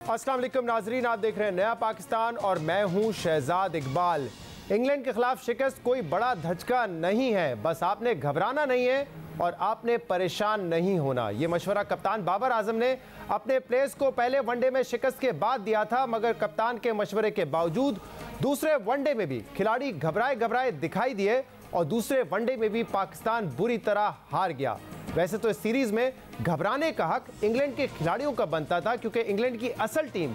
अस्सलाम वालेकुम नाजरीन, आप देख रहे हैं नया पाकिस्तान और मैं हूं शहजाद इकबाल। इंग्लैंड के खिलाफ शिकस्त कोई बड़ा धचका नहीं है, बस आपने घबराना नहीं है और आपने परेशान नहीं होना। ये मशवरा कप्तान बाबर आजम ने अपने प्लेयर्स को पहले वनडे में शिकस्त के बाद दिया था, मगर कप्तान के मशवरे के बावजूद दूसरे वनडे में भी खिलाड़ी घबराए घबराए दिखाई दिए और दूसरे वनडे में भी पाकिस्तान बुरी तरह हार गया। वैसे तो इस सीरीज में घबराने का हक इंग्लैंड के खिलाड़ियों का बनता था, क्योंकि इंग्लैंड की असल टीम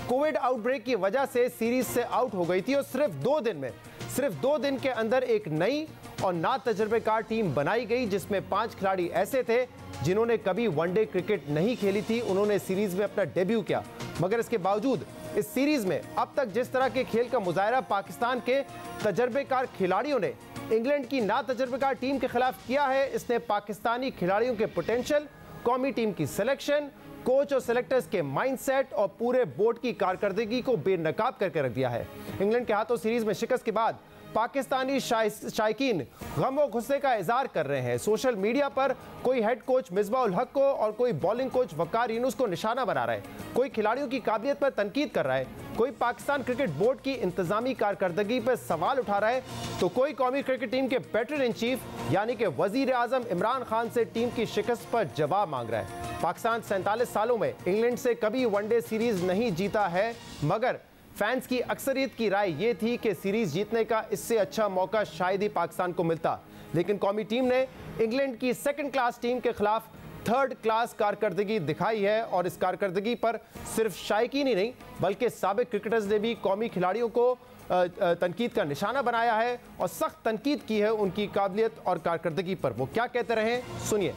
कोविड आउटब्रेक की वजह से सीरीज से आउट हो गई थी और सिर्फ दो दिन के अंदर एक नई और ना तजर्बेकार टीम बनाई गई, जिसमें 5 खिलाड़ी ऐसे थे जिन्होंने कभी वनडे क्रिकेट नहीं खेली थी। उन्होंने सीरीज में अपना डेब्यू किया, मगर इसके बावजूद इस सीरीज में अब तक जिस तरह के खेल का मुजाहरा पाकिस्तान के तजर्बेकार खिलाड़ियों ने इंग्लैंड की ना तजर्बेकार टीम के खिलाफ किया है, इसने पाकिस्तानी खिलाड़ियों के पोटेंशियल, कौमी टीम की सिलेक्शन, कोच और सेलेक्टर्स के माइंडसेट और पूरे बोर्ड की कारकर्दगी को बेनकाब करके रख दिया है। इंग्लैंड के हाथों सीरीज में शिकस्त के बाद पाकिस्तानी शायकीन गम और गुस्से का इजहार कर रहे हैं। सोशल मीडिया पर कोई हेड कोच मिसबाह उल हक को और कोई बॉलिंग कोच वकार यूनुस को निशाना बना रहा है, कोई खिलाड़ियों की काबिलियत पर तनकीद कर रहा है, कोई पाकिस्तान क्रिकेट बोर्ड की इंतजामी कारकर्दगी पर सवाल उठा रहा है, तो कोई कौमी क्रिकेट टीम के बैटर इन चीफ यानी कि वजीर आजम इमरान खान से टीम की शिकस्त पर जवाब मांग रहा है। पाकिस्तान 47 सालों में इंग्लैंड से कभी वनडे सीरीज नहीं जीता है, मगर फैंस की अक्सरियत की राय ये थी कि सीरीज जीतने का इससे अच्छा मौका शायद ही पाकिस्तान को मिलता। लेकिन कौमी टीम ने इंग्लैंड की सेकंड क्लास टीम के खिलाफ थर्ड क्लास कारकर्दगी दिखाई है और इस कारकर्दगी पर सिर्फ शायकीन ही नहीं बल्कि साबिक क्रिकेटर्स ने भी कौमी खिलाड़ियों को तनकीद का निशाना बनाया है और सख्त तनकीद की है उनकी काबिलियत और कारकर्दगी पर। वो क्या कहते रहे, सुनिए।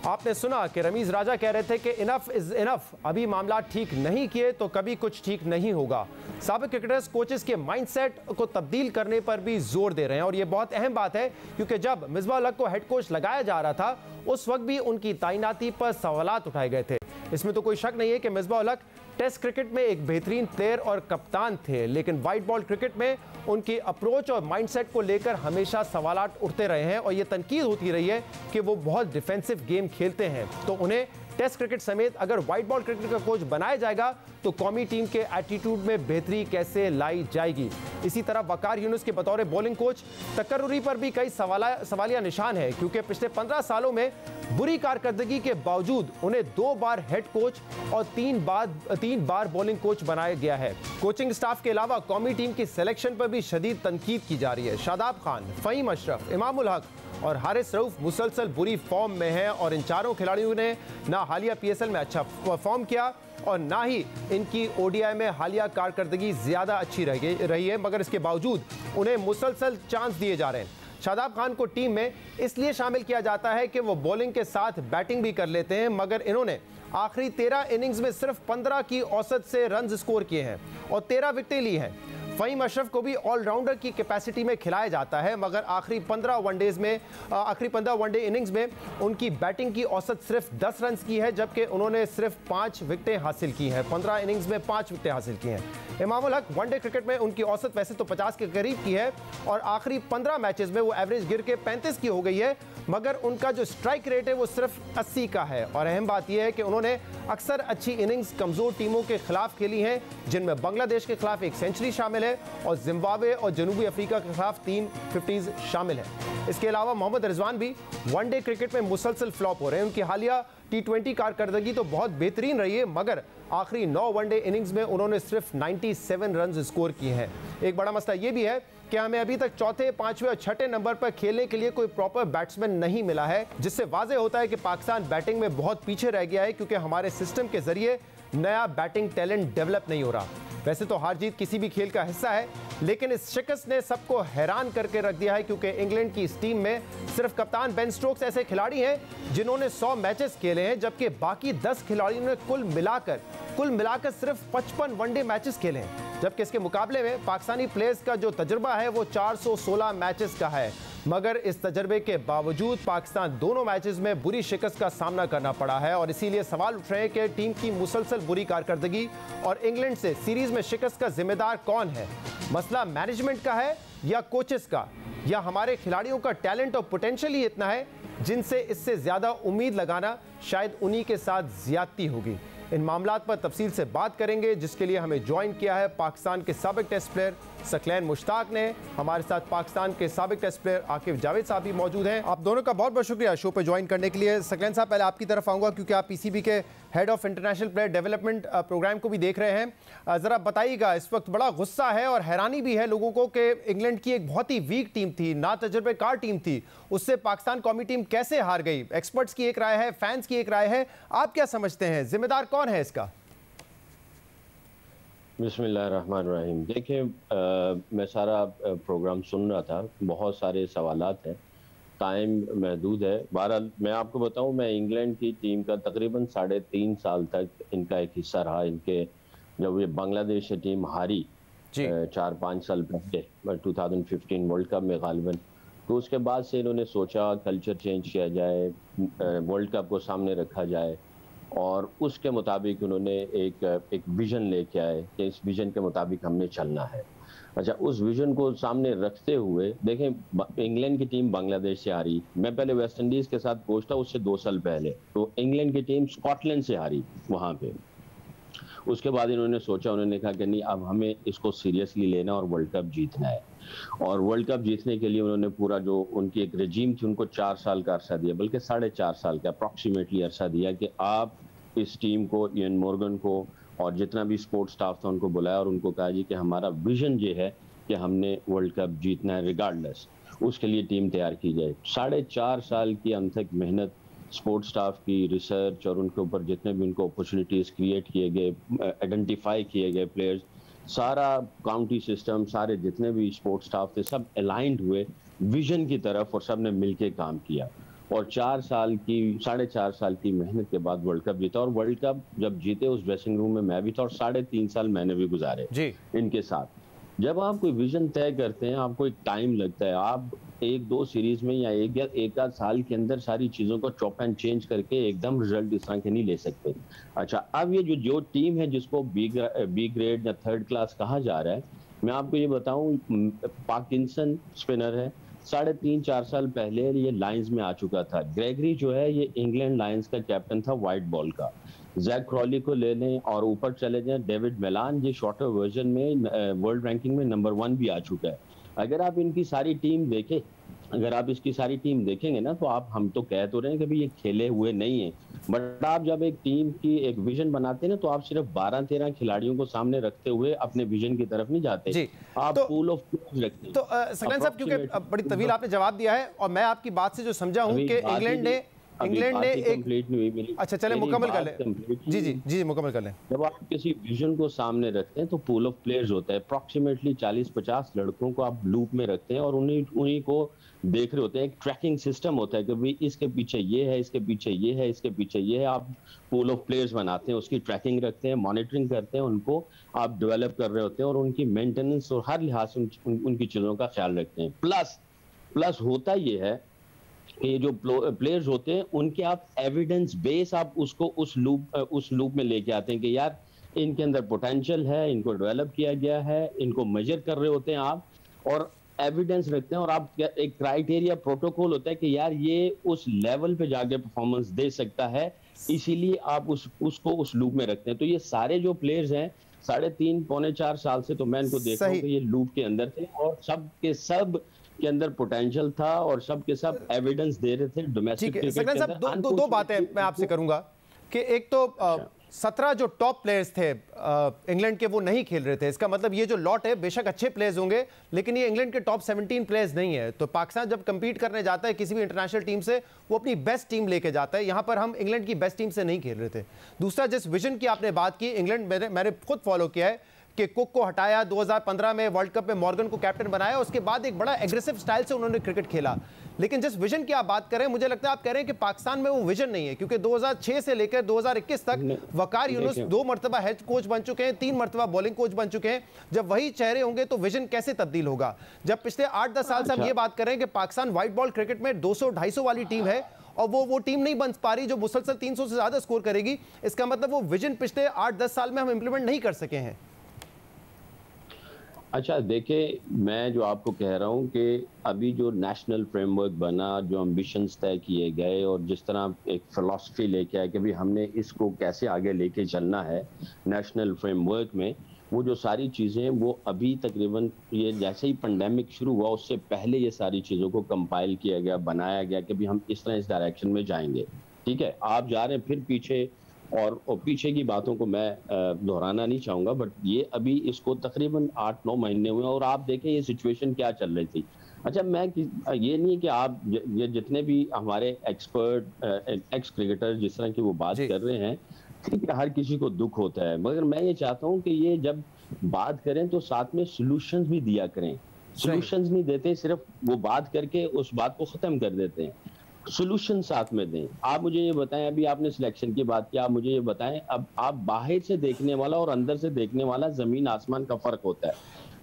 आपने सुना कि रमीज राजा कह रहे थे कि इनफ इज इनफ, अभी मामला ठीक नहीं किए तो कभी कुछ ठीक नहीं होगा। साबिक क्रिकेटर्स कोचेस के माइंडसेट को तब्दील करने पर भी जोर दे रहे हैं और ये बहुत अहम बात है, क्योंकि जब मिसबाह उल हक को हेड कोच लगाया जा रहा था उस वक्त भी उनकी तैनाती पर सवालात उठाए गए थे। इसमें तो कोई शक नहीं है कि मिसबाह उल हक टेस्ट क्रिकेट में एक बेहतरीन प्लेयर और कप्तान थे, लेकिन वाइट बॉल क्रिकेट में उनकी अप्रोच और माइंडसेट को लेकर हमेशा सवालात उठते रहे हैं और ये तनकीद होती रही है कि वो बहुत डिफेंसिव गेम खेलते हैं। तो उन्हें टेस्ट क्रिकेट समेत अगर वाइट बॉल क्रिकेट का कोच बनाया जाएगा तो कौमी टीम के एटीट्यूड में बेहतरी कैसे लाई जाएगी। इसी तरह वकार यूनुस के बतौर बॉलिंग कोच तकर्रुरी पर भी कई सवालिया निशान है, क्योंकि पिछले 15 सालों में बुरी कारकर्दगी के बावजूद उन्हें 2 बार हेड कोच और 3 बार बॉलिंग कोच बनाया गया है। कोचिंग स्टाफ के अलावा कौमी टीम की सिलेक्शन पर भी शदीद तनकीद की जा रही है। शादाब खान, फ़हीम अशरफ, इमाम उल हक और हारिस रऊफ मुसलसल बुरी फॉर्म में हैं और इन चारों खिलाड़ियों ने ना हालिया PSL में अच्छा परफॉर्म किया और ना ही इनकी ODI में हालिया कारकर्दगी ज़्यादा अच्छी रही है, मगर इसके बावजूद उन्हें मुसलसल चांस दिए जा रहे हैं। शादाब खान को टीम में इसलिए शामिल किया जाता है कि वो बॉलिंग के साथ बैटिंग भी कर लेते हैं, मगर इन्होंने आखिरी 13 इनिंग्स में सिर्फ 15 की औसत से रन स्कोर किए हैं और 13 विकेटें ली हैं। फ़हीम अशरफ को भी ऑलराउंडर की कैपेसिटी में खिलाया जाता है, मगर आखिरी 15 वनडे इनिंग्स में उनकी बैटिंग की औसत सिर्फ 10 रन की है, जबकि उन्होंने सिर्फ 5 विकेटें हासिल की हैं। 15 इनिंग्स में 5 विकेटें हासिल की हैं। इमाम उल हक वनडे क्रिकेट में उनकी औसत वैसे तो 50 के करीब की है और आखिरी 15 मैचेस में वो एवरेज गिर के 35 की हो गई है, मगर उनका जो स्ट्राइक रेट है वो सिर्फ 80 का है। और अहम बात यह है कि उन्होंने अक्सर अच्छी इनिंग्स कमज़ोर टीमों के खिलाफ खेली हैं, जिनमें बांग्लादेश के खिलाफ 1 सेंचुरी शामिल है और जिम्बाब्वे और जनूबी अफ्रीका के खिलाफ 3 50s शामिल हैं। इसके अलावा मोहम्मद रिजवान भी वनडे क्रिकेट में मुसलसल फ्लॉप हो रहे हैं। उनकी हालिया T20 कारकर्दगी तो बहुत बेहतरीन रही है, मगर आखिरी 9 वनडे इनिंग्स में उन्होंने सिर्फ 97 रन स्कोर किए हैं। एक बड़ा मसला ये भी है कि हमें अभी तक चौथे, 5वें और 6ठे नंबर पर खेलने के लिए कोई प्रॉपर बैट्समैन नहीं मिला है, जिससे वाज़े होता है कि पाकिस्तान बैटिंग में बहुत पीछे रह गया है, क्योंकि हमारे सिस्टम के जरिए नया बैटिंग टैलेंट डेवलप नहीं हो रहा। वैसे तो हार जीत किसी भी खेल का हिस्सा है, लेकिन इस शिकस्त ने सबको हैरान करके रख दिया है, क्योंकि इंग्लैंड की इस टीम में सिर्फ कप्तान बेन स्टोक्स ऐसे खिलाड़ी हैं जिन्होंने 100 मैचेस खेले हैं, जबकि बाकी 10 खिलाड़ियों ने कुल मिलाकर सिर्फ 55 वनडे मैचेस खेले हैं। जबकि इसके मुकाबले में पाकिस्तानी प्लेयर्स का जो तजुर्बा है वो 416 मैचेस का है, मगर इस तजर्बे के बावजूद पाकिस्तान दोनों मैचेस में बुरी शिकस्त का सामना करना पड़ा है और इसीलिए सवाल उठ रहे हैं कि टीम की मुसलसल बुरी कारकर्दगी और इंग्लैंड से सीरीज में शिकस्त का जिम्मेदार कौन है। मसला मैनेजमेंट का है या कोचेस का, या हमारे खिलाड़ियों का टैलेंट और पोटेंशियल ही इतना है जिनसे इससे ज़्यादा उम्मीद लगाना शायद उन्हीं के साथ ज्यादती होगी। इन मामलात पर तफसील से बात करेंगे, जिसके लिए हमें ज्वाइन किया है पाकिस्तान के साबिक टेस्ट प्लेयर सकलैन मुश्ताक ने। हमारे साथ पाकिस्तान के साबिक टेस्ट प्लेयर आकिब जावेद साहब भी मौजूद हैं। आप दोनों का बहुत बहुत शुक्रिया शो पर ज्वाइन करने के लिए। सकलैन साहब, पहले आपकी तरफ आऊँगा क्योंकि आप पीसीबी के head of international player development program को भी देख रहे हैं। ज़रा बताइएगा, इस वक्त बड़ा गुस्सा है और हैरानी भी है लोगों को कि इंग्लैंड की एक बहुत ही वीक टीम थी, ना तजुर्बेकार टीम थी, उससे पाकिस्तान कौमी टीम कैसे हार गई। एक्सपर्ट्स की एक राय है, फैंस की एक राय है, आप क्या समझते हैं, जिम्मेदार कौन है इसका? बिस्मिल्लाहिर्रहमानिर्रहीम। देखिए, मैं सारा प्रोग्राम सुन रहा था, बहुत सारे सवालात हैं, टाइम महदूद है। बहरहाल मैं आपको बताऊं, मैं इंग्लैंड की टीम का तकरीबन 3.5 साल तक इनका एक हिस्सा रहा। इनके जब ये बांग्लादेश से टीम हारी 4-5 साल पहले 2015 वर्ल्ड कप में गालिबन, तो उसके बाद से इन्होंने सोचा कल्चर चेंज किया जाए, वर्ल्ड कप को सामने रखा जाए, और उसके मुताबिक उन्होंने एक विजन लेके आए कि इस विजन के मुताबिक हमने चलना है। अच्छा, उस विजन को सामने रखते हुए देखें, इंग्लैंड की टीम बांग्लादेश से हारी। मैं पहले वेस्ट इंडीज के साथ कोच था, उससे 2 साल पहले, तो इंग्लैंड की टीम स्कॉटलैंड से हारी वहां पे। उसके बाद इन्होंने सोचा, उन्होंने कहा कि नहीं, अब हमें इसको सीरियसली लेना और वर्ल्ड कप जीतना है। और वर्ल्ड कप जीतने के लिए उन्होंने पूरा जो उनकी एक रजीम थी, उनको 4 साल का अरसा दिया, बल्कि 4.5 साल का अप्रॉक्सीमेटली अरसा दिया कि आप इस टीम को, इयन मॉर्गन को और जितना भी स्पोर्ट्स स्टाफ था उनको बुलाया और उनको कहा जी कि हमारा विजन ये है कि हमने वर्ल्ड कप जीतना है रिगार्डलेस, उसके लिए टीम तैयार की जाए। 4.5 साल की अनथक मेहनत, स्पोर्ट्स स्टाफ की रिसर्च और उनके ऊपर जितने भी उनको अपॉर्चुनिटीज़ क्रिएट किए गए, आइडेंटिफाई किए गए प्लेयर्स, सारा काउंटी सिस्टम, सारे जितने भी स्पोर्ट्स स्टाफ थे, सब अलाइंड हुए विजन की तरफ और सब ने मिलकर काम किया। और 4.5 साल की मेहनत के बाद वर्ल्ड कप जीता। और वर्ल्ड कप जब जीते, उस ड्रेसिंग रूम में मैं भी था और 3.5 साल मैंने भी गुजारे इनके साथ। जब आप कोई विजन तय करते हैं, आपको एक टाइम लगता है। आप 1-2 सीरीज में या एक आध साल के अंदर सारी चीजों को चॉप एंड चेंज करके एकदम रिजल्ट इस तरह के नहीं ले सकते। अच्छा, अब ये जो टीम है जिसको बी ग्रेड या 3rd क्लास कहा जा रहा है, मैं आपको ये बताऊं, पार्किंसन स्पिनर है, 3.5-4 साल पहले ये लायंस में आ चुका था। ग्रेगरी जो है, ये इंग्लैंड लायंस का कैप्टन था व्हाइट बॉल का। जैक क्रॉली को ले लें और ऊपर चले जाएं, डेविड मेलान, ये शॉर्टर वर्जन में वर्ल्ड रैंकिंग में नंबर 1 भी आ चुका है। अगर आप इनकी सारी टीम देखें, अगर आप इसकी सारी टीम देखेंगे ना, तो हम तो कह तो रहे हैं कि भाई ये खेले हुए नहीं है, बट आप जब एक टीम की एक विजन बनाते हैं ना, तो आप सिर्फ 12-13 खिलाड़ियों को सामने रखते हुए अपने विजन की तरफ नहीं जाते, आप पूल ऑफ प्लेयर्स रखते हैं। तो सकलैन साहब, क्योंकि बड़ी तवील आपने जवाब दिया है और मैं आपकी बात से जो समझा हूं कि इंग्लैंड ने एक, अच्छा चले मुकम्मल कर लें। जी मुकम्मल कर लें। जब आप किसी विजन को सामने रखते हैं तो पूल ऑफ प्लेयर्स होता है, अप्रॉक्सीमेटली 40-50 लड़कों को आप लूप में रखते हैं और उन्हीं को देख रहे होते हैं। एक ट्रैकिंग सिस्टम होता है कि भाई इसके पीछे ये है, इसके पीछे ये है, इसके पीछे ये है। आप पूल ऑफ प्लेयर्स बनाते हैं, उसकी ट्रैकिंग रखते हैं, मॉनिटरिंग करते हैं, उनको आप डेवलप कर रहे होते हैं और उनकी मेंटेनेंस और हर लिहाज से उनकी चीजों का ख्याल रखते हैं। प्लस होता ये है कि जो प्लेयर्स होते हैं उनके आप एविडेंस बेस आप उसको उस लूप में लेके आते हैं कि यार इनके अंदर पोटेंशियल है, इनको डेवलप किया गया है, इनको मेजर कर रहे होते हैं आप और एविडेंस रखते हैं। और आप एक क्राइटेरिया प्रोटोकॉल होता है कि यार ये उस लेवल पे जाके परफॉर्मेंस दे सकता है, इसीलिए आप उसको उस लूप में रखते हैं। तो ये सारे जो प्लेयर्स हैं 3.5-4 साल से तो मैं इनको देख रहा हूं कि ये लूप के अंदर थे और सब के सब के अंदर पोटेंशियल था और सब के सब एविडेंस दे रहे थे डोमेस्टिक क्रिकेट के अंदर। दो बातें मैं आपसे करूंगा कि एक तो 17 जो टॉप प्लेयर्स थे इंग्लैंड के, वो नहीं खेल रहे थे। इसका मतलब ये जो लॉट है बेशक अच्छे प्लेयर्स होंगे, लेकिन ये इंग्लैंड के टॉप 17 प्लेयर्स नहीं है। तो पाकिस्तान जब कंपीट करने जाता है किसी भी इंटरनेशनल टीम से, वो अपनी बेस्ट टीम लेके जाता है। यहाँ पर हम इंग्लैंड की बेस्ट टीम से नहीं खेल रहे थे। दूसरा, जिस विजन की आपने बात की, इंग्लैंड मैंने खुद फॉलो किया है कि कुक को हटाया, 2015 में वर्ल्ड कप में मॉर्गन को कैप्टन बनाया, उसके बाद एक बड़ा एग्रेसिव स्टाइल से उन्होंने क्रिकेट खेला। लेकिन जिस विजन की आप बात करें, मुझे लगता है आप कह रहे हैं कि पाकिस्तान में वो विजन नहीं है, क्योंकि 2006 से लेकर 2021 तक वकार यूनुस 2 मरतबा हेड कोच बन चुके हैं, 3 मरतबा बॉलिंग कोच बन चुके हैं। जब वही चेहरे होंगे तो विजन कैसे तब्दील होगा? जब पिछले 8-10 साल से हम ये बात कर रहे हैं कि पाकिस्तान व्हाइट बॉल क्रिकेट में 200-250 वाली टीम है और वो टीम नहीं बन पा रही जो मुसलसल 300 से ज्यादा स्कोर करेगी, इसका मतलब वो विजन पिछले 8-10 साल में हम इंप्लीमेंट नहीं कर सके हैं। अच्छा देखिए, मैं जो आपको कह रहा हूँ कि अभी जो नेशनल फ्रेमवर्क बना, जो एम्बिशंस तय किए गए और जिस तरह एक फिलॉसफी लेके आए कि भाई हमने इसको कैसे आगे लेके चलना है नेशनल फ्रेमवर्क में, वो जो सारी चीज़ें हैं वो अभी तकरीबन ये जैसे ही पेंडेमिक शुरू हुआ उससे पहले ये सारी चीज़ों को कंपाइल किया गया, बनाया गया कि भाई हम इस तरह इस डायरेक्शन में जाएंगे। ठीक है, आप जा रहे हैं फिर पीछे, और पीछे की बातों को मैं दोहराना नहीं चाहूंगा, बट ये अभी इसको तकरीबन 8-9 महीने हुए और आप देखें ये सिचुएशन क्या चल रही थी। अच्छा, मैं ये नहीं है कि आप ये जितने भी हमारे एक्सपर्ट एक्स क्रिकेटर जिस तरह की वो बात कर रहे हैं, ठीक है, हर किसी को दुख होता है, मगर मैं ये चाहता हूँ कि ये जब बात करें तो साथ में सोल्यूशंस भी दिया करें। सोल्यूशंस नहीं देते, सिर्फ वो बात करके उस बात को खत्म कर देते हैं। सोल्यूशन साथ में दें। आप मुझे ये बताएं, अभी आपने सिलेक्शन की बात की, आप मुझे ये बताएं, अब आप बाहर से देखने वाला और अंदर से देखने वाला जमीन आसमान का फर्क होता है।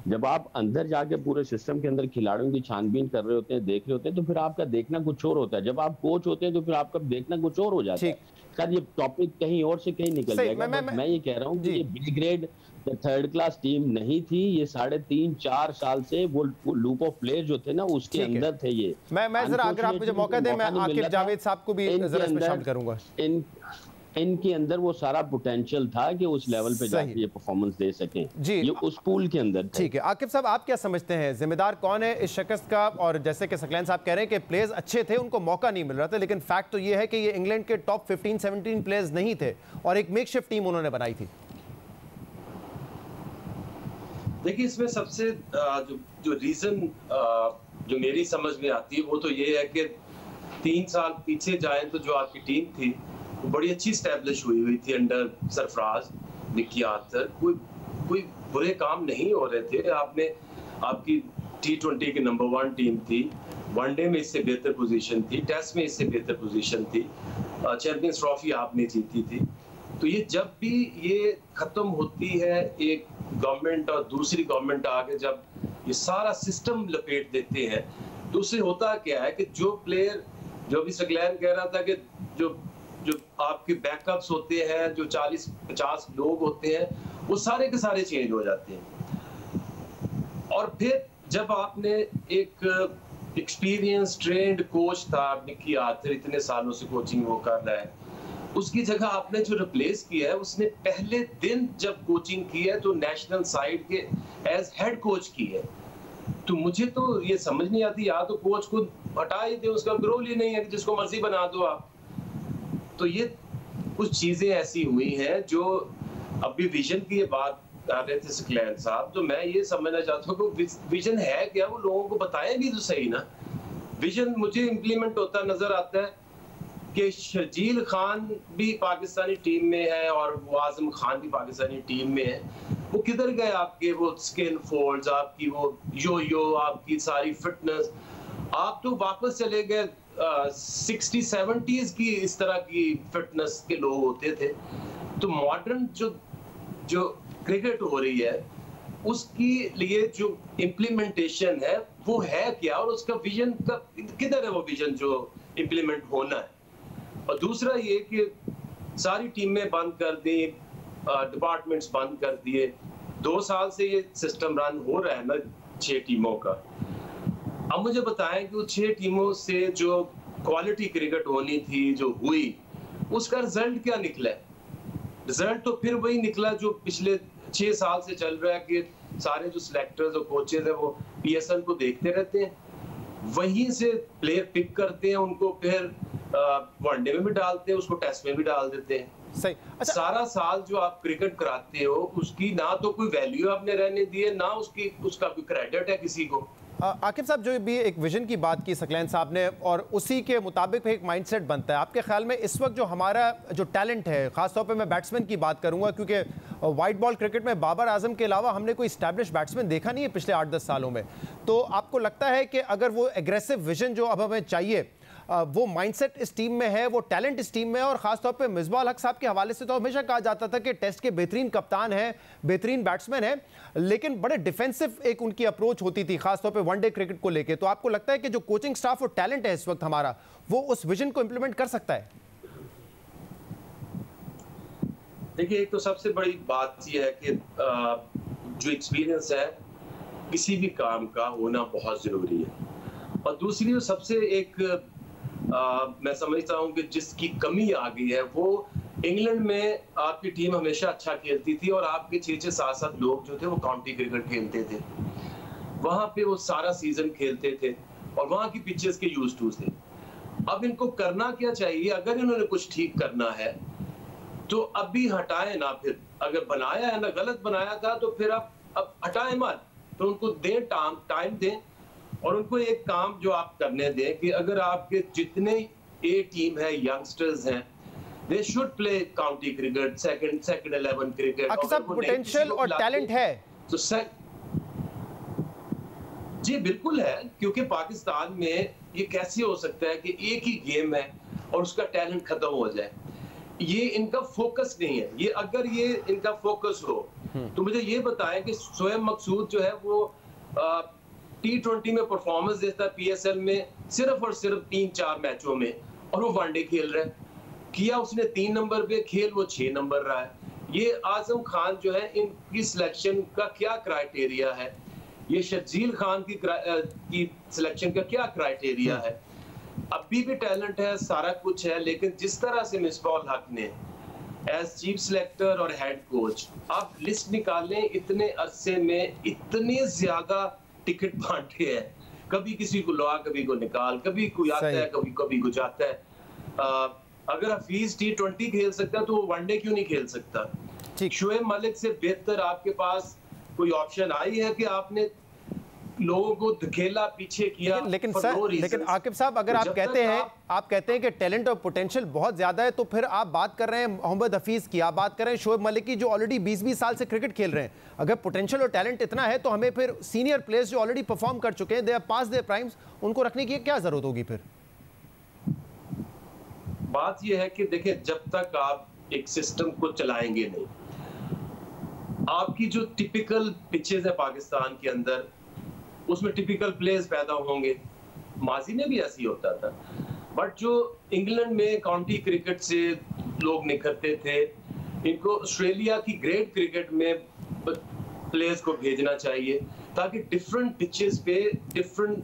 जब आप अंदर जाके पूरे सिस्टम के अंदर खिलाड़ियों की छानबीन कर रहे होते हैं, देख रहे होते हैं, तो फिर आपका देखना कुछ और होता है। जब आप कोच होते हैं तो फिर आपका देखना कुछ और हो जाता है। शायद ये टॉपिक कहीं और से कहीं निकल जाएगा, मैं ये कह रहा हूँ कि ये B grade third class team नहीं थी, ये 3.5-4 साल से वो लूप ऑफ प्लेयर जो थे ना उसके अंदर थे। ये मैं जरा, अगर आप मुझे मौका दें, मैं आकिब जावेद साहब को भी जरा इसमें शामिल करूंगा। इनके अंदर वो सारा पोटेंशियल था कि उस लेवल पे जाके ये परफॉर्मेंस दे सकें जी, ये उस पूल के अंदर। ठीक है, आकिब साहब आप क्या समझते हैं, जिम्मेदार कौन है इस शिकस्त का? और जैसे कि सकलैन साहब कह रहे हैं कि प्लेयर्स अच्छे थे, उनको मौका नहीं मिल रहा था, लेकिन फैक्ट तो ये है कि ये इंग्लैंड के टॉप 15-17 प्लेयर्स नहीं थे और एक मेकशिफ्ट टीम उन्होंने बनाई थी। देखिए, इसमें सबसे जो रीजन जो मेरी समझ में आती है वो तो ये है कि 3 साल पीछे जाएं तो जो आपकी टीम थी वो बड़ी अच्छी स्टैब्लिश हुई थी अंडर सरफराज, निकी आर्थर। कोई बुरे काम नहीं हो रहे थे। आपकी T20 की नंबर 1 टीम थी, वनडे में इससे बेहतर पोजीशन थी, टेस्ट में इससे बेहतर पोजीशन थी, चैंपियंस ट्रॉफी आपने जीती थी। तो ये जब भी ये खत्म होती है एक गवर्नमेंट और दूसरी गवर्नमेंट आके जब ये सारा सिस्टम लपेट देते हैं, तो उससे होता क्या है कि जो प्लेयर, जो अभी सकलैन कह रहा था कि जो आपके बैकअप्स होते हैं, जो 40-50 लोग होते हैं, वो सारे के सारे चेंज हो जाते हैं। और फिर जब आपने एक एक्सपीरियंस ट्रेंड कोच था निकी आर्थर, इतने सालों से कोचिंग वो कर रहा है, उसकी जगह आपने जो रिप्लेस किया है, उसने पहले दिन जब कोचिंग की है तो नेशनल साइड के एज हेड कोच की है। तो मुझे तो ये समझ नहीं आती, या तो कोच को हटा ही दे, उसका रोल ही नहीं है कि जिसको मर्जी बना दो आप। तो ये कुछ चीजें ऐसी हुई हैं जो अभी विजन की ये बात कर रहे थे सकलैन साहब, तो मैं ये समझना चाहता हूँ कि विजन है क्या, वो लोगों को बताएं भी तो सही ना। विजन मुझे इम्प्लीमेंट होता नजर आता है कि शर्जील खान भी पाकिस्तानी टीम में है और वो आजम खान भी पाकिस्तानी टीम में है। वो किधर गए आपके वो स्किन फोल्ड्स, आपकी वो यो आपकी सारी फिटनेस? आप तो वापस चले गए 60-70s की इस तरह की फिटनेस के लोग होते थे। तो मॉडर्न जो क्रिकेट हो रही है उसकी लिए जो इम्प्लीमेंटेशन है वो है क्या, और उसका विजन का किधर है वो विजन जो इम्प्लीमेंट होना है? और दूसरा ये कि सारी टीमें बंद कर दी, डिपार्टमेंट्स बंद कर दिए। 2 साल से ये सिस्टम रन हो रहा है ना 6 टीमों का। अब मुझे बताएं कि वो 6 टीमों से जो क्वालिटी क्रिकेट होनी थी, जो हुई, उसका रिजल्ट क्या निकला? रिजल्ट तो फिर वही निकला जो पिछले 6 साल से चल रहा है कि सारे जो सिलेक्टर्स और कोचेज है वो PSL को देखते रहते हैं, वहीं से प्लेयर पिक करते हैं, उनको फिर वनडे में भी डालते हैं, उसको टेस्ट में भी डाल देते हैं। सही। अच्छा, सारा साल जो आप क्रिकेट कराते हो उसकी ना तो कोई वैल्यू आपने रहने दी है, ना उसका कोई क्रेडिट है किसी को। आकिब साहब, जो भी एक विजन की बात की सकलैन साहब ने और उसी के मुताबिक एक माइंडसेट बनता है, आपके ख्याल में इस वक्त जो हमारा जो टैलेंट है, खासतौर पे मैं बैट्समैन की बात करूंगा, क्योंकि वाइट बॉल क्रिकेट में बाबर आजम के अलावा हमने कोई स्टैब्लिश बैट्समैन देखा नहीं है पिछले 8-10 सालों में। तो आपको लगता है कि अगर वो एग्रेसिव विजन जो अब हमें चाहिए, वो माइंडसेट इस टीम में है, वो टैलेंट इस टीम में है? और खासतौर पे मिसबाह हक साहब के हवाले से तो हमेशा कहा जाता था कि टेस्ट के बेहतरीन कप्तान हैं, बेहतरीन बैट्समैन हैं, लेकिन बड़े डिफेंसिव एक उनकी अप्रोच होती थी खासतौर पे वनडे क्रिकेट को लेके। तो आपको लगता है कि जो कोचिंग स्टाफ और टैलेंट है इस वक्त हमारा, वो उस विजन को इंप्लीमेंट कर सकता है? देखिए, एक तो सबसे बड़ी बात यह है कि जो एक्सपीरियंस है किसी भी काम का होना बहुत जरूरी है। और दूसरी जो सबसे एक मैं समझता हूँ कि जिसकी कमी आ गई है, वो इंग्लैंड में आपकी टीम हमेशा अच्छा खेलती थी और आपके 6-6, 7-7 लोग जो थे वो काउंटी क्रिकेट खेलते थे, वहां पे वो सारा सीजन खेलते थे और वहां की पिचेस के यूज टू थे। अब इनको करना क्या चाहिए, अगर इन्होंने कुछ ठीक करना है तो अभी हटाएं ना, फिर अगर बनाया है ना, गलत बनाया था तो फिर अब हटाएं मत, तो उनको दें टाइम दें और उनको एक काम जो आप करने दें कि अगर आपके जितने ए टीम है, यंगस्टर्स हैं, they should play county cricket, second 11 cricket. आपके साथ पोटेंशियल और टैलेंट है तो जी बिल्कुल है, क्योंकि पाकिस्तान में ये कैसे हो सकता है कि एक ही गेम है और उसका टैलेंट खत्म हो जाए। ये इनका फोकस नहीं है। ये अगर ये इनका फोकस हो तो मुझे ये बताएं कि शोएब मकसूद जो है वो T20 में परफॉर्मेंस देता है PSL में सिर्फ और सिर्फ 3-4 मैचों में, और वो वनडे खेल रहा है। किया उसने 3 नंबर पे, खेल वो 6 नंबर रहा है। ये आजम खान जो है, इनकी सिलेक्शन का क्या क्राइटेरिया है, ये शर्जील खान की सिलेक्शन का क्या क्राइटेरिया है। अभी भी टैलेंट है, सारा कुछ है, लेकिन जिस तरह से मिसबाह हक ने एज चीफ सिलेक्टर और हेड कोच, आप लिस्ट निकालें, इतने अरसे में इतने ज्यादा टिकट बांटे हैं, कभी किसी को ला, कभी को निकाल, कभी कोई आता है, कभी को जाता है। अगर हफीज T20 खेल सकता है तो वो वनडे क्यों नहीं खेल सकता। शोएब मलिक से बेहतर आपके पास कोई ऑप्शन आई है कि आपने लोगों को धकेला, पीछे किया। लेकिन सर, लेकिन आकिब साहब, अगर आप कहते हैं कि टैलेंट और पोटेंशियल बहुत ज्यादा है, तो फिर आप बात कर रहे हैं मोहम्मद हफीज की, आप बात कर रहे हैं शोएब मलिक की, जो ऑलरेडी 20-20 साल से क्रिकेट खेल रहे हैं। अगर पोटेंशियल और टैलेंट इतना है तो हमें फिर सीनियर प्लेयर्स जो ऑलरेडी परफॉर्म कर चुके हैं, they are past their primes, उनको रखने की क्या जरूरत होगी। फिर बात यह है कि देखिए, जब तक आप एक सिस्टम को चलाएंगे नहीं, आपकी जो टिपिकल पिचेस है पाकिस्तान के अंदर, उसमें टिपिकल प्लेयर्स पैदा होंगे। माजी में भी ऐसी होता था, बट जो इंग्लैंड में काउंटी क्रिकेट से लोग निखरते थे, इनको ऑस्ट्रेलिया की ग्रेट क्रिकेट में प्लेयर्स को भेजना चाहिए, ताकि डिफरेंट पिचेस पे, डिफरेंट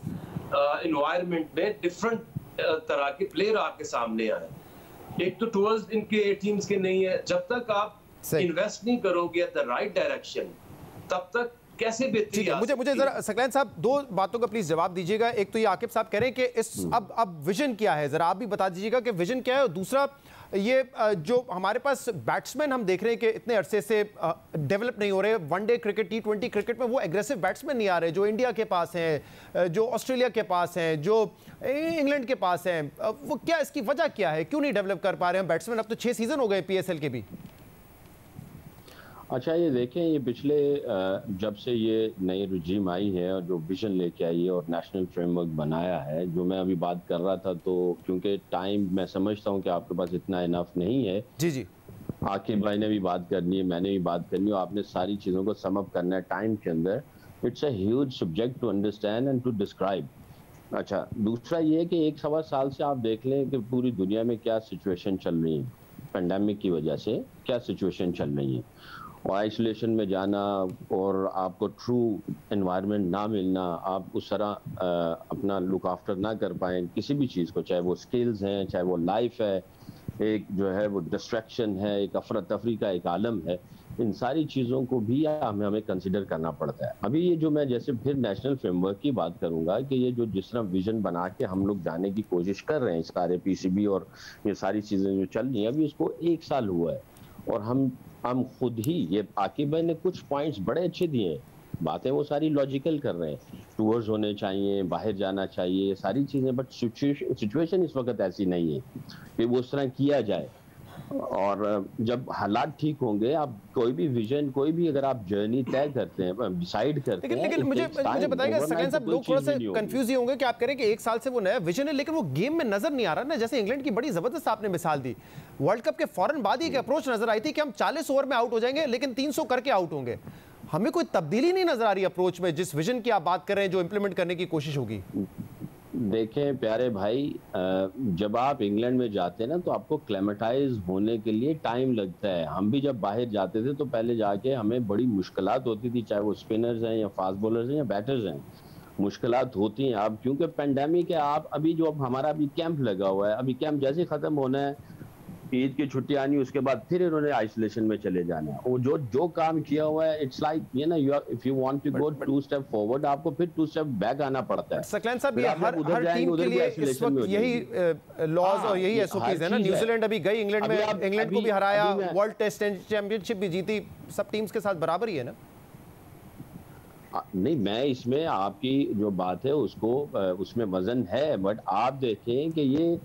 एनवायरनमेंट में डिफरेंट तरह के प्लेयर आपके सामने आए। एक तो टूवर्स इनके टीम्स के नहीं है। जब तक आप इन्वेस्ट नहीं करोगे एट द राइट डायरेक्शन, तब तक कैसे बेहतरी आ सकती है। मुझे जरा सकलैन साहब 2 बातों का प्लीज जवाब दीजिएगा। एक तो ये आकिब साहब कह रहे हैं कि इस अब विजन क्या है, जरा आप भी बता दीजिएगा कि विजन क्या है। और दूसरा, ये जो हमारे पास बैट्समैन हम देख रहे हैं कि इतने अरसे से डेवलप नहीं हो रहे। वनडे क्रिकेट, T20 क्रिकेट में वो एग्रेसिव बैट्समैन नहीं आ रहे जो इंडिया के पास हैं, जो ऑस्ट्रेलिया के पास हैं, जो इंग्लैंड के पास हैं। वो क्या, इसकी वजह क्या है, क्यों नहीं डेवलप कर पा रहे हैं बैट्समैन। अब तो 6 सीजन हो गए PSL के भी। अच्छा, ये देखें, ये पिछले जब से ये नई रजीम आई है और जो विजन लेके आई है और नेशनल फ्रेमवर्क बनाया है, जो मैं अभी बात कर रहा था, तो क्योंकि टाइम मैं समझता हूँ कि आपके पास इतना इनफ नहीं है। जी आकिब भाई ने भी बात करनी है, मैंने भी बात करनी है, आपने सारी चीज़ों को सम अप करना है टाइम के अंदर। It's a huge subject to understand and to describe. अच्छा, दूसरा ये है कि 1-1.25 साल से आप देख लें कि पूरी दुनिया में क्या सिचुएशन चल रही है, पेंडेमिक की वजह से क्या सिचुएशन चल रही है, और आइसोलेशन में जाना और आपको ट्रू एनवायरनमेंट ना मिलना, आप उस तरह अपना लुक आफ्टर ना कर पाएँ किसी भी चीज़ को, चाहे वो स्किल्स हैं, चाहे वो लाइफ है, एक जो है वो डिस्ट्रैक्शन है, एक अफरा तफरी का एक आलम है। इन सारी चीज़ों को भी हमें कंसिडर करना पड़ता है। अभी ये जो मैं जैसे फिर नेशनल फ्रेमवर्क की बात करूंगा कि ये जो जिस तरह विजन बना के हम लोग जाने की कोशिश कर रहे हैं, सारे PCB और ये सारी चीज़ें जो चल रही हैं, अभी इसको 1 साल हुआ है और हम खुद ही, ये आकिब भाई ने कुछ पॉइंट्स बड़े अच्छे दिए हैं, बातें वो सारी लॉजिकल कर रहे हैं, टूर्स होने चाहिए, बाहर जाना चाहिए, ये सारी चीज़ें, बट सिचुएशन इस वक्त ऐसी नहीं है कि वो उस तरह किया जाए। और जब हालात ठीक होंगे, आप कोई भी विजन, कोई भी अगर आप जर्नी तय करते हैं, डिसाइड करते हैं, लेकिन मुझे बताइएगा सकलैन साहब, लोग थोड़ा सा कंफ्यूज ही होंगे कि आप कह रहे हैं कि 1 साल से वो नया विजन है, लेकिन वो गेम में नजर नहीं आ रहा ना। जैसे इंग्लैंड की बड़ी जबरदस्त आपने मिसाल दी, वर्ल्ड कप के फौरन बाद ही एक अप्रोच नजर आई थी कि हम 40 ओवर में आउट हो जाएंगे, लेकिन 300 करके आउट होंगे। हमें कोई तब्दीली नहीं नजर आ रही अप्रोच में, जिस विजन की आप बात कर रहे हैं, जो इंप्लीमेंट करने की कोशिश होगी। देखें प्यारे भाई, जब आप इंग्लैंड में जाते हैं ना तो आपको क्लेमेटाइज होने के लिए टाइम लगता है। हम भी जब बाहर जाते थे तो पहले जाके हमें बड़ी मुश्किलात होती थी, चाहे वो स्पिनर्स हैं या फास्ट बॉलर्स हैं या बैटर्स हैं, मुश्किलात होती हैं। अब क्योंकि पेंडेमिक है, आप अभी जो अब हमारा अभी कैंप लगा हुआ है, अभी कैंप जैसे खत्म होना है, ईद की छुट्टी आनी, उसके बाद फिर इन्होंने आइसोलेशन में चले जाना है। वो जो काम किया हुआ है, इट्स लाइक ये ना, if you want to go 2 step forward, आपको फिर 2 स्टेप बैक आना पड़ता है। सकलैन साहब, ये हर टीम के लिए इस वक्त यही लॉज और यही एसओपीज है ना। न्यूजीलैंड अभी गई इंग्लैंड में, इंग्लैंड को भी हराया, वर्ल्ड टेस्ट चैंपियनशिप भी जीती, सब टीम्स के साथ बराबर ही है ना। नहीं, मैं इसमें आपकी जो बात है उसको उसमें वजन है, बट आप देखें कि ये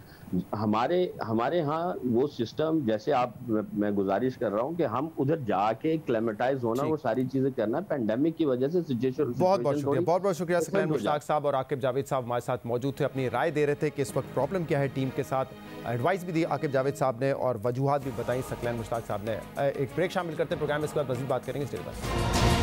हमारे यहाँ वो सिस्टम, जैसे आप, मैं गुजारिश कर रहा हूं कि हम उधर जाके क्लेमेटाइज होना, वो सारी चीजें करना, पेंडेमिक की वजह से सिचुएशन। बहुत शुक्रिया सकलैन मुश्ताक साहब और आकिब जावेद साहब हमारे साथ मौजूद थे, अपनी राय दे रहे थे कि इस वक्त प्रॉब्लम क्या है टीम के साथ। एडवाइस भी दी आकिब जावेद साहब ने और वजूहात भी बताई सकलैन मुश्ताक साहब ने। एक ब्रेक शामिल करते प्रोग्राम, इसके बाद मज़ीद बात करेंगे। Stay with us.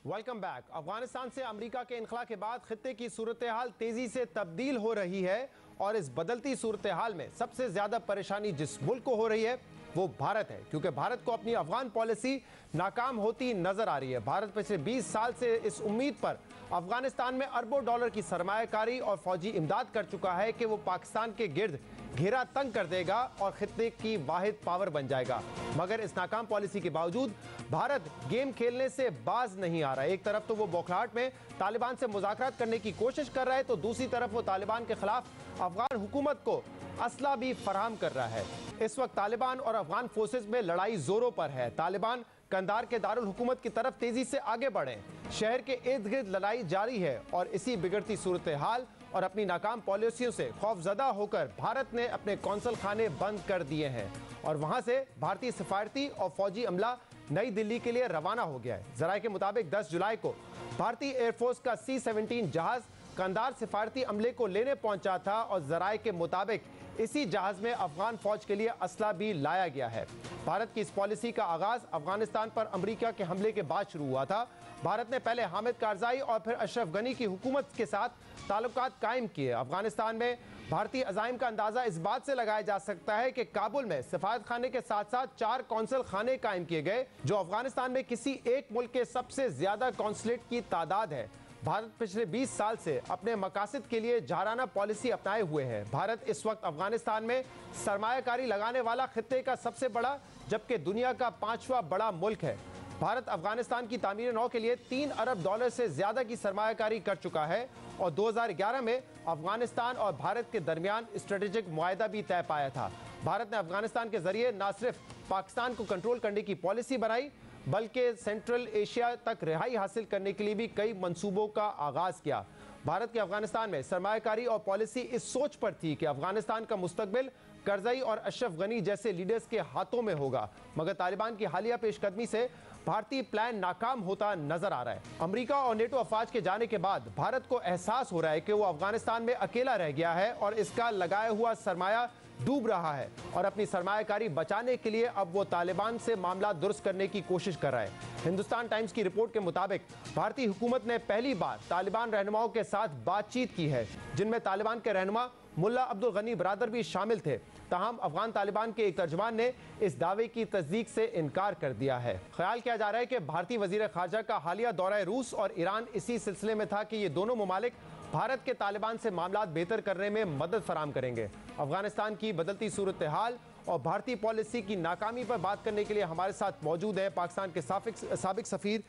Welcome back. Afghanistan से अमेरिका के इनखला के बाद खित्ते की सूरत हाल तेजी से तब्दील हो रही है और इस बदलती सूरत हाल में सबसे ज्यादा परेशानी जिस मुल्क को हो रही है वो भारत है, क्योंकि भारत को अपनी अफगान पॉलिसी नाकाम होती नजर आ रही है। भारत पिछले 20 साल से इस उम्मीद पर अफगानिस्तान में अरबों डॉलर की सरमायाकारी और फौजी इमदाद कर चुका है कि वो पाकिस्तान के गिर्द घेरा तंग कर देगा और खित्ते की वाहिद पावर बन जाएगा, मगर इस नाकाम पॉलिसी के बावजूद भारत गेम खेलने से बाज नहीं आ रहा है। एक तरफ तो वो बौखलाहट में तालिबान से मुज़ाकरात करने की कोशिश कर रहा है, तो दूसरी तरफ वो तालिबान के खिलाफ अफगान हुकूमत को असला भी फराहम कर रहा है। इस वक्त तालिबान और अफगान फोर्सेस में लड़ाई जोरों पर है। तालिबान कंधार के दारुल हुकूमत की तरफ तेजी से आगे बढ़े, शहर के इर्द गिर्द लड़ाई जारी है और इसी बिगड़ती सूरत हाल और अपनी नाकाम पॉलिसियों से खौफजदा होकर भारत ने अपने कौंसल खाने बंद कर दिए हैं और वहां से भारतीय सफारती और फौजी अमला नई दिल्ली के लिए रवाना हो गया है। जराये के मुताबिक 10 जुलाई को भारतीय एयरफोर्स का C-17 जहाज कंधार सिफारती अमले को लेने पहुंचा था और जराये के मुताबिक इसी जहाज में अफगान फौज के लिए असला भी लाया गया है। भारत की इस पॉलिसी का आगाज अफगानिस्तान पर अमेरिका के हमले के बाद शुरू हुआ था। भारत ने पहले हामिद कारजाई और फिर अशरफ गनी की हुकूमत के साथ ताल्लुकात कायम किए। अफगानिस्तान में भारतीय अज़ाइम का अंदाजा इस बात से लगाया जा सकता है कि काबुल में सफारत खाने के साथ साथ 4 कौंसल खाने कायम किए गए, जो अफगानिस्तान में किसी एक मुल्क के सबसे ज्यादा कौंसलेट की तादाद है। भारत पिछले 20 साल से अपने मकासद के लिए जाराना पॉलिसी अपनाए हुए है। भारत इस वक्त अफगानिस्तान में सरमायाकारी लगाने वाला खित्ते का सबसे बड़ा जबकि दुनिया का 5वां बड़ा मुल्क है। भारत अफगानिस्तान की तामीर नौ के लिए 3 अरब डॉलर से ज्यादा की सरमायाकारी कर चुका है और 2011 में अफगानिस्तान और भारत के दरमियान स्ट्रेटेजिक मुआहदा भी तय पाया था। भारत ने अफगानिस्तान के जरिए न सिर्फ पाकिस्तान को कंट्रोल करने की पॉलिसी बनाई बल्कि सेंट्रल एशिया तक रिहाई हासिल करने के लिए भी कई मंसूबों का आगाज किया। भारत के अफगानिस्तान में सरमायाकारी और पॉलिसी इस सोच पर थी कि अफगानिस्तान का मुस्तकबिल करजई और अशरफ गनी जैसे लीडर्स के हाथों में होगा, मगर तालिबान की हालिया पेशकदमी से भारतीय प्लान नाकाम होता नजर आ रहा है। अमेरिका और नेटो अफवाज के जाने के बाद भारत को एहसास हो रहा है कि वो अफगानिस्तान में अकेला रह गया है और इसका लगाया हुआ सरमाया डूब रहा है और अपनी सरमायाकारी बचाने के लिए अब वो तालिबान से मामला दुरुस्त करने की कोशिश कर रहा है। हिंदुस्तान टाइम्स की रिपोर्ट के मुताबिक भारतीय हुकूमत ने पहली बार तालिबान रहनुमाओं के साथ बातचीत की है, जिनमें तालिबान के रहनुमा मुल्ला अब्दुल गनी बरादर भी शामिल थे। ताहम अफगान तालिबान के एक तर्जमान ने इस दावे की तस्दीक से इनकार कर दिया है। ख्याल किया जा रहा है कि भारतीय वजीर खारजा का हालिया दौरा रूस और ईरान इसी सिलसिले में था कि ये दोनों ममालिक भारत के तालिबान से मामलात बेहतर करने में मदद फराम करेंगे। अफगानिस्तान की बदलती सूरत हाल और भारतीय पॉलिसी की नाकामी पर बात करने के लिए हमारे साथ मौजूद है पाकिस्तान के साबिक सफीर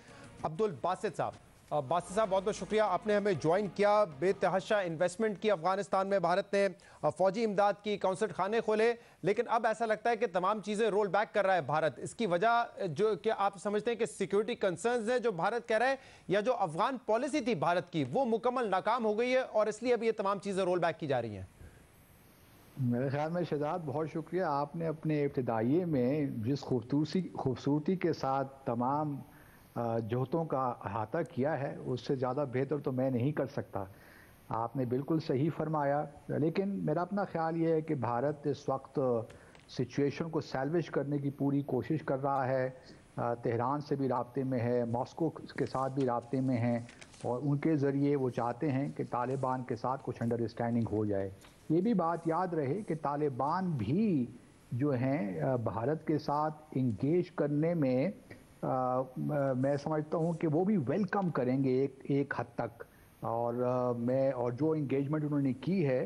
अब्दुल बासित साहब। बासित साहब, बहुत बहुत शुक्रिया, आपने हमें ज्वाइन किया। बेतहाशा इन्वेस्टमेंट की अफगानिस्तान में भारत ने, फौजी इमदाद की, कौंसलट खाने खोले, लेकिन अब ऐसा लगता है कि तमाम चीज़ें रोल बैक कर रहा है भारत। इसकी वजह जो कि आप समझते हैं कि सिक्योरिटी कंसर्न्स है जो भारत कह रहा है, या जो अफगान पॉलिसी थी भारत की वो मुकम्मल नाकाम हो गई है और इसलिए अब ये तमाम चीज़ें रोल बैक की जा रही हैं? मेरे ख्याल में शहजाद, बहुत शुक्रिया, आपने अपने इब्तिदाइये में जिस खूबसूरती के साथ तमाम जोतों का अहाता किया है उससे ज़्यादा बेहतर तो मैं नहीं कर सकता। आपने बिल्कुल सही फरमाया, लेकिन मेरा अपना ख्याल ये है कि भारत इस वक्त सिचुएशन को सैल्वेज करने की पूरी कोशिश कर रहा है। तेहरान से भी राब्ते में है, मॉस्को के साथ भी राब्ते में हैं, और उनके ज़रिए वो चाहते हैं कि तालिबान के साथ कुछ अंडरस्टैंडिंग हो जाए। ये भी बात याद रहे कि तालिबान भी जो हैं भारत के साथ इंगेज करने में मैं समझता हूँ कि वो भी वेलकम करेंगे एक हद तक, और जो इंगेजमेंट उन्होंने की है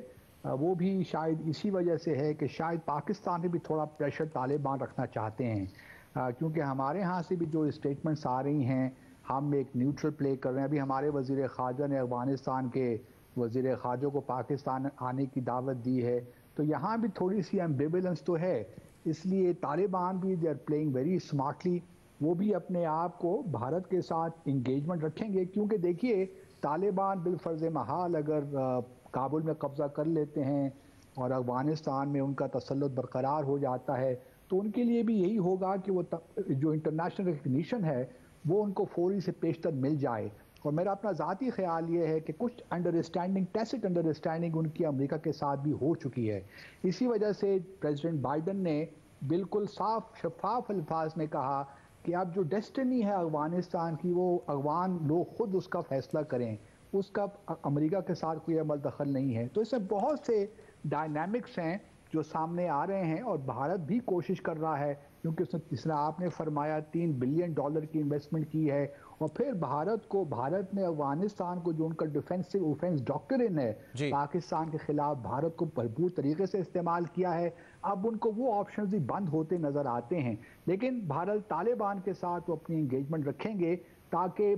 वो भी शायद इसी वजह से है कि शायद पाकिस्तान में भी थोड़ा प्रेशर तालिबान रखना चाहते हैं, क्योंकि हमारे यहाँ से भी जो स्टेटमेंट्स आ रही हैं, हम एक न्यूट्रल प्ले कर रहे हैं। अभी हमारे वज़ीर ख़ारजा ने अफ़गानिस्तान के वज़ीर ख़ारजा को पाकिस्तान आने की दावत दी है, तो यहाँ भी थोड़ी सी एम्बिवलेंस तो है। इसलिए तालिबान भी they are playing very smartly, वो भी अपने आप को भारत के साथ इंगेजमेंट रखेंगे, क्योंकि देखिए तालिबान बिलफर्ज महल अगर काबुल में कब्ज़ा कर लेते हैं और अफ़गानिस्तान में उनका तसल्लुत बरकरार हो जाता है, तो उनके लिए भी यही होगा कि वो जो इंटरनेशनल रिकग्निशन है वो उनको फौरी से पेशतर मिल जाए। और मेरा अपना ज़ाती ख्याल ये है कि कुछ अंडरस्टैंडिंग, टैसिट अंडरस्टैंडिंग उनकी अमेरिका के साथ भी हो चुकी है। इसी वजह से प्रेसिडेंट बाइडन ने बिल्कुल साफ शफाफ अल्फाज में कहा कि अब जो डेस्टिनी है अफ़गानिस्तान की, वो अफ़गान लोग खुद उसका फैसला करें, उसका अमेरिका के साथ कोई अमल दखल नहीं है। तो इसमें बहुत से डायनामिक्स हैं जो सामने आ रहे हैं, और भारत भी कोशिश कर रहा है, क्योंकि उसने जिसने आपने फरमाया $3 बिलियन की इन्वेस्टमेंट की है, और फिर भारत ने अफगानिस्तान को जो उनका डिफेंसिव ऑफेंस डॉक्ट्रिन है पाकिस्तान के खिलाफ भारत को भरपूर तरीके से इस्तेमाल किया है। अब उनको वो ऑप्शन भी बंद होते नजर आते हैं, लेकिन भारत तालिबान के साथ वो अपनी इंगेजमेंट रखेंगे ताकि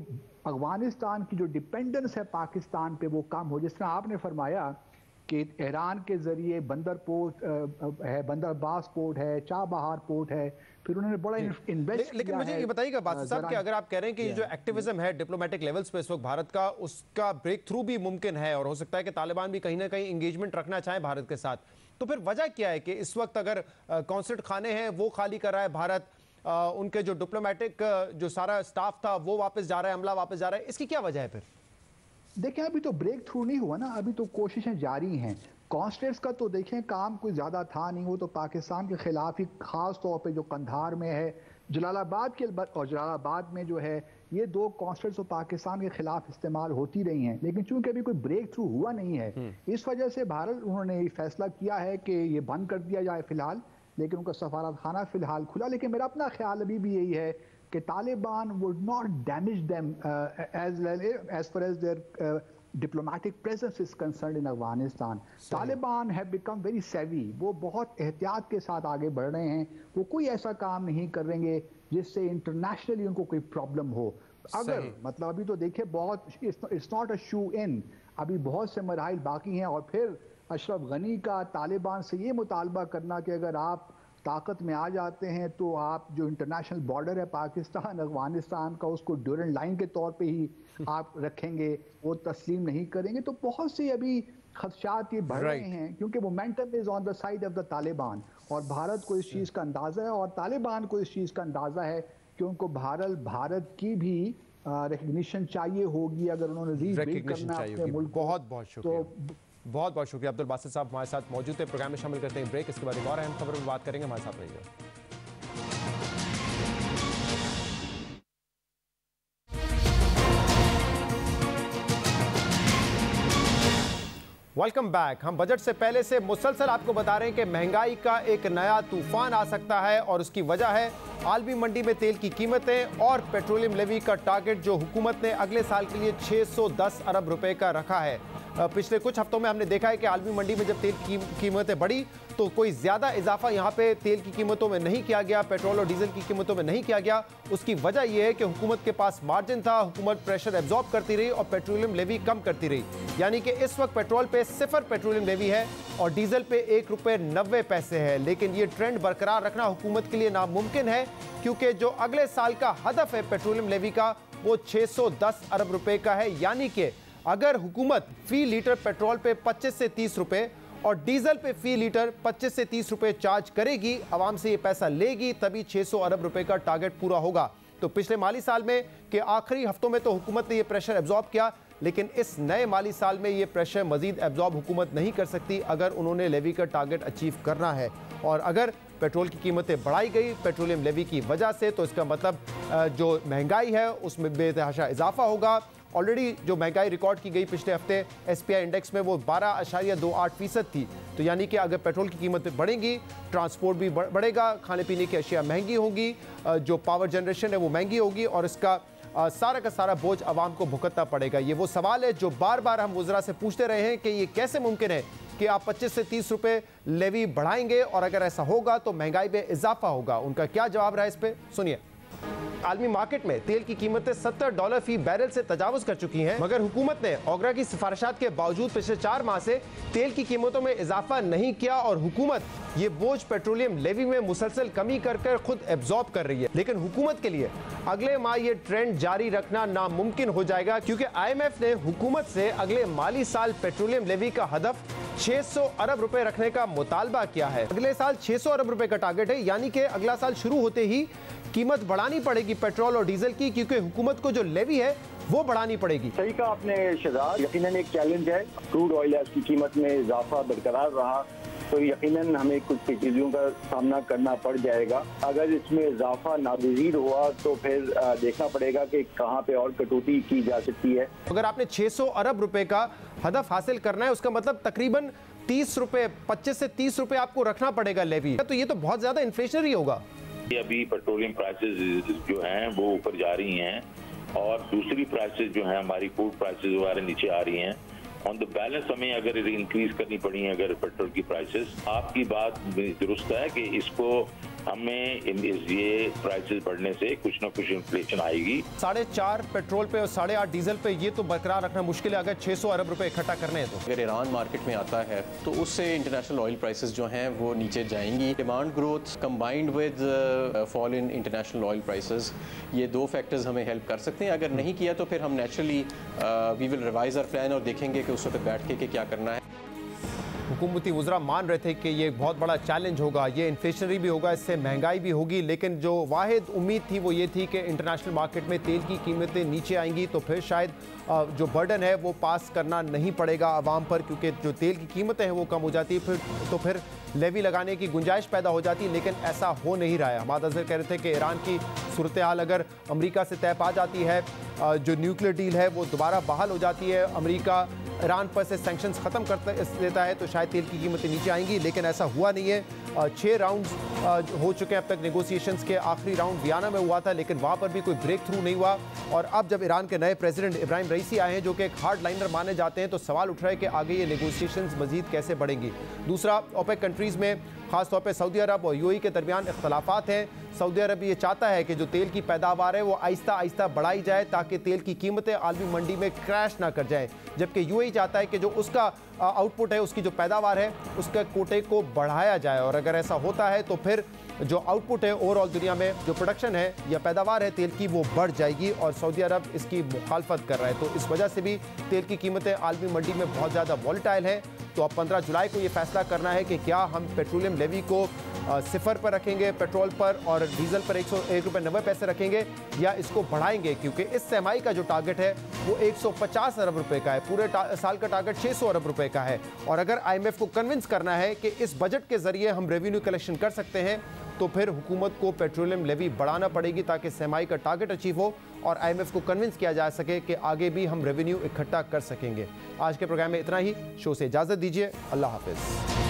अफगानिस्तान की जो डिपेंडेंस है पाकिस्तान पे वो कम हो। जिस तरह आपने फरमाया कि ईरान के जरिए बंदर पोर्ट है, बंदर अब्बास पोर्ट है, चाबहार पोर्ट है, फिर उन्होंने बड़ा इन्वेस्ट। लेकिन मुझे ये बताइएगा बादशाह साहब कि अगर आप कह रहे हैं कि ये जो एक्टिविज्म है डिप्लोमेटिक लेवल्स पे इस वक्त भारत का, उसका ब्रेक थ्रू भी मुमकिन है और हो सकता है कि तालिबान भी कहीं ना कहीं इंगेजमेंट रखना चाहे भारत के साथ, तो फिर वजह क्या है कि इस वक्त अगर कॉन्सुलेट खाने हैं वो खाली कर रहा है भारत, उनके जो डिप्लोमेटिक जो सारा स्टाफ था वो वापस जा रहा है, अमला वापस जा रहा है, इसकी क्या वजह है? फिर देखें अभी तो ब्रेक थ्रू नहीं हुआ ना, अभी तो कोशिशें जारी हैं। कॉन्सुलेट्स का तो देखें काम कोई ज़्यादा था नहीं, वो तो पाकिस्तान के खिलाफ ही, ख़ास तौर पे जो कंधार में है, जलालाबाद के और जलालाबाद में जो है, ये दो कॉन्सुलेट्स तो पाकिस्तान के खिलाफ इस्तेमाल होती रही हैं, लेकिन चूंकि अभी कोई ब्रेक थ्रू हुआ नहीं है, इस वजह से उन्होंने ये फैसला किया है कि ये बंद कर दिया जाए फिलहाल, लेकिन उनका सफारत खाना फिलहाल खुला। लेकिन मेरा अपना ख्याल अभी भी यही है कि Taliban would not damage them as far as their diplomatic presence is concerned in Afghanistan. Taliban have become very savvy, वो बहुत एहतियात के साथ आगे बढ़ रहे हैं, वो कोई ऐसा काम नहीं करेंगे जिससे इंटरनेशनली उनको कोई प्रॉब्लम हो। अगर मतलब अभी तो देखिए बहुत, इट्स नॉट अ शू इन, अभी बहुत से मराहिल बाकी हैं। और फिर अशरफ गनी का तालिबान से ये मुतालबा करना कि अगर आप ताकत में आ जाते हैं तो आप जो इंटरनेशनल बॉर्डर है पाकिस्तान अफगानिस्तान का, उसको ड्यूरेंट लाइन के तौर पे ही आप रखेंगे, वो तस्लीम नहीं करेंगे। तो बहुत सी अभी खदशात ये बढ़ रहे हैं, क्योंकि momentum is on the side of the Taliban, और भारत को इस चीज़ का अंदाज़ा है और तालिबान को इस चीज़ का अंदाज़ा है कि उनको भारत की भी रिकग्निशन चाहिए होगी अगर उन्होंने रीबिल्ड करना अपने मुल्क। बहुत बहुत शुक्रिया, बहुत बहुत शुक्रिया। अब्दुल बासित साहब हमारे साथ मौजूद थे, प्रोग्राम में शामिल करते हैं ब्रेक, इसके बाद एक और अहम खबर में बात करेंगे, हमारे साथ रहिएगा। Welcome back. हम बजट से पहले से मुसलसल आपको बता रहे हैं कि महंगाई का एक नया तूफान आ सकता है, और उसकी वजह है आलमी मंडी में तेल की कीमतें और पेट्रोलियम लेवी का टारगेट जो हुकूमत ने अगले साल के लिए 610 अरब रुपए का रखा है। पिछले कुछ हफ्तों में हमने देखा है कि आलमी मंडी में जब तेल की कीमतें बढ़ी तो कोई ज़्यादा इजाफा यहाँ पे तेल की कीमतों में नहीं किया गया, पेट्रोल और डीजल की कीमतों में नहीं किया गया। उसकी वजह यह है कि हुकूमत के पास मार्जिन था, हुकूमत प्रेशर एब्जॉर्ब करती रही और पेट्रोलियम लेवी कम करती रही। यानी कि इस वक्त पेट्रोल पे 0 पेट्रोलियम लेवी है और डीजल पे ₹1.90 है। लेकिन ये ट्रेंड बरकरार रखना हुकूमत के लिए नामुमकिन है, क्योंकि जो अगले साल का हदफ है पेट्रोलियम लेवी का वो 610 अरब रुपए का है। यानी कि अगर हुकूमत फी लीटर पेट्रोल पे 25 से 30 रुपए और डीजल पे फी लीटर 25 से 30 रुपए चार्ज करेगी, आवाम से ये पैसा लेगी, तभी 600 अरब रुपए का टारगेट पूरा होगा। तो पिछले माली साल में के आखिरी हफ्तों में तो हुकूमत ने ये प्रेशर एब्जॉर्ब किया, लेकिन इस नए माली साल में ये प्रेशर मजीद एब्जॉर्ब हुकूमत नहीं कर सकती अगर उन्होंने लेवी का टारगेट अचीव करना है। और अगर पेट्रोल की कीमतें बढ़ाई गई पेट्रोलियम लेवी की वजह से, तो इसका मतलब जो महंगाई है उसमें बेतहाशा इजाफा होगा। ऑलरेडी जो महंगाई रिकॉर्ड की गई पिछले हफ्ते SPI इंडेक्स में वो 12.28% थी। तो यानी कि अगर पेट्रोल की कीमतें बढ़ेंगी, ट्रांसपोर्ट भी बढ़ेगा, खाने पीने की अशिया महंगी होंगी, जो पावर जनरेशन है वो महंगी होगी और इसका सारा का सारा बोझ आवाम को भुगतना पड़ेगा। ये वो सवाल है जो बार बार हम वज़रा से पूछते रहे हैं कि ये कैसे मुमकिन है कि आप 25 से 30 रुपए लेवी बढ़ाएंगे और अगर ऐसा होगा तो महंगाई में इजाफा होगा। उनका क्या जवाब रहा है इस पे, सुनिए। आलमी मार्केट में तेल की कीमतें $70 फी बैरल से तजावुज कर चुकी हैं, मगर हुकूमत ने ओगरा की सिफारिशात के बावजूद पिछले 4 माह से तेल की कीमतों में इजाफा नहीं किया और हुकूमत ये बोझ पेट्रोलियम लेवी में मुसलसल कमी कर कर खुद एब्जॉर्ब कर रही है। लेकिन हुकूमत के लिए अगले माह ये ट्रेंड जारी रखना नामुमकिन हो जाएगा, क्योंकि IMF ने हुकूमत से अगले माली साल पेट्रोलियम लेवी का हदफ 600 अरब रुपए रखने का मुतालबा किया है। अगले साल 600 अरब रुपए का टारगेट है, यानी कि अगला साल शुरू होते ही कीमत बढ़ानी पड़ेगी पेट्रोल और डीजल की, क्योंकि हुकूमत को जो लेवी है वो बढ़ानी पड़ेगी। सही कहा आपने शहजाद, यकीनन एक चैलेंज है। क्रूड ऑयल की कीमत में इजाफा बरकरार रहा तो यकीनन हमें कुछ चीज़ों का सामना करना पड़ जाएगा। अगर इसमें इजाफा नागजीर हुआ तो फिर देखना पड़ेगा कि कहाँ पे और कटौती की जा सकती है। अगर आपने 600 अरब रुपए का हदफ हासिल करना है, उसका मतलब तकरीबन 30 रुपए, 25 से 30 रुपए आपको रखना पड़ेगा लेवी। तो ये तो बहुत ज्यादा इन्फ्लेशनरी होगा। अभी पेट्रोलियम प्राइसेस जो हैं वो ऊपर जा रही हैं और दूसरी प्राइसेस जो हैं हमारी फूड प्राइसेस वगैरह नीचे आ रही हैं। ऑन द बैलेंस हमें अगर इंक्रीज करनी पड़ी है अगर पेट्रोल की प्राइसेस, आपकी बात दुरुस्त है कि इसको हमें ये प्राइसेस बढ़ने से कुछ ना कुछ इन्फ्लेशन आएगी। 4.5 पेट्रोल पे और 8.5 डीजल पे ये तो बरकरार रखना मुश्किल है अगर 600 अरब रुपए इकट्ठा करने हैं तो। अगर ईरान मार्केट में आता है तो उससे इंटरनेशनल ऑयल प्राइसेस जो हैं वो नीचे जाएंगी। Demand growth combined with fall in international oil prices, ये 2 फैक्टर्स हमें हेल्प कर सकते हैं। अगर नहीं किया तो फिर हम naturally we will revise our plan और देखेंगे कि उस वक्त बैठ के क्या करना है। हुकूमती वज़रा मान रहे थे कि ये बहुत बड़ा चैलेंज होगा, ये इन्फ्लेशनरी भी होगा, इससे महंगाई भी होगी, लेकिन जो वाहिद उम्मीद थी वो ये थी कि इंटरनेशनल मार्केट में तेल की कीमतें नीचे आएंगी तो फिर शायद जो बर्डन है वो पास करना नहीं पड़ेगा आवाम पर, क्योंकि जो तेल की कीमतें हैं वो कम हो जाती है फिर लेवी लगाने की गुंजाइश पैदा हो जाती है। लेकिन ऐसा हो नहीं रहा है। हमाद अज़हर कह रहे थे कि ईरान की सूरत हाल अगर अमेरिका से तय पा जाती है, जो न्यूक्लियर डील है वो दोबारा बहाल हो जाती है, अमेरिका ईरान पर से सैंक्शंस ख़त्म कर देता है तो शायद तेल की कीमतें नीचे आएंगी, लेकिन ऐसा हुआ नहीं है। 6 राउंड्स हो चुके हैं अब तक नेगोशिएशंस के। आखिरी राउंड वियना में हुआ था लेकिन वहाँ पर भी कोई ब्रेक थ्रू नहीं हुआ। और अब जब ईरान के नए प्रेसिडेंट इब्राहिम रईसी आए हैं जो कि एक हार्ड लाइनर माने जाते हैं, तो सवाल उठ रहा है कि आगे ये नेगोशिएशंस मजीद कैसे बढ़ेंगी। दूसरा, ओपेक कंट्रीज़ में खासतौर पर सऊदी अरब और UAE के दरमियान इख्तलाफात हैं। सऊदी अरब ये चाहता है कि जो तेल की पैदावार है वो आहिस्ता आहिस्ता बढ़ाई जाए ताकि तेल की कीमतें आलमी मंडी में क्रैश ना कर जाएं, जबकि UAE चाहता है कि जो उसका आउटपुट है, उसकी जो पैदावार है, उसके कोटे को बढ़ाया जाए। और अगर ऐसा होता है तो फिर जो आउटपुट है ओवरऑल दुनिया में जो प्रोडक्शन है या पैदावार है तेल की वो बढ़ जाएगी और सऊदी अरब इसकी मुखालफत कर रहा है। तो इस वजह से भी तेल की कीमतें आलमी मंडी में बहुत ज़्यादा वॉलेटाइल हैं। तो अब 15 जुलाई को ये फैसला करना है कि क्या हम पेट्रोलियम लेवी को 0 पर रखेंगे पेट्रोल पर और डीजल पर 101 रुपये 90 पैसे रखेंगे या इसको बढ़ाएंगे, क्योंकि इस सहमाई का जो टारगेट है वो 150 अरब रुपए का है, पूरे साल का टारगेट 600 अरब रुपए का है। और अगर IMF को कन्विंस करना है कि इस बजट के जरिए हम रेवेन्यू कलेक्शन कर सकते हैं तो फिर हुकूमत को पेट्रोलियम लेवी बढ़ाना पड़ेगी ताकि सहमाई का टारगेट अचीव हो और IMF को कन्विंस किया जा सके कि आगे भी हम रेवेन्यू इकट्ठा कर सकेंगे। आज के प्रोग्राम में इतना ही। शो से इजाज़त दीजिए। अल्लाह हाफिज़।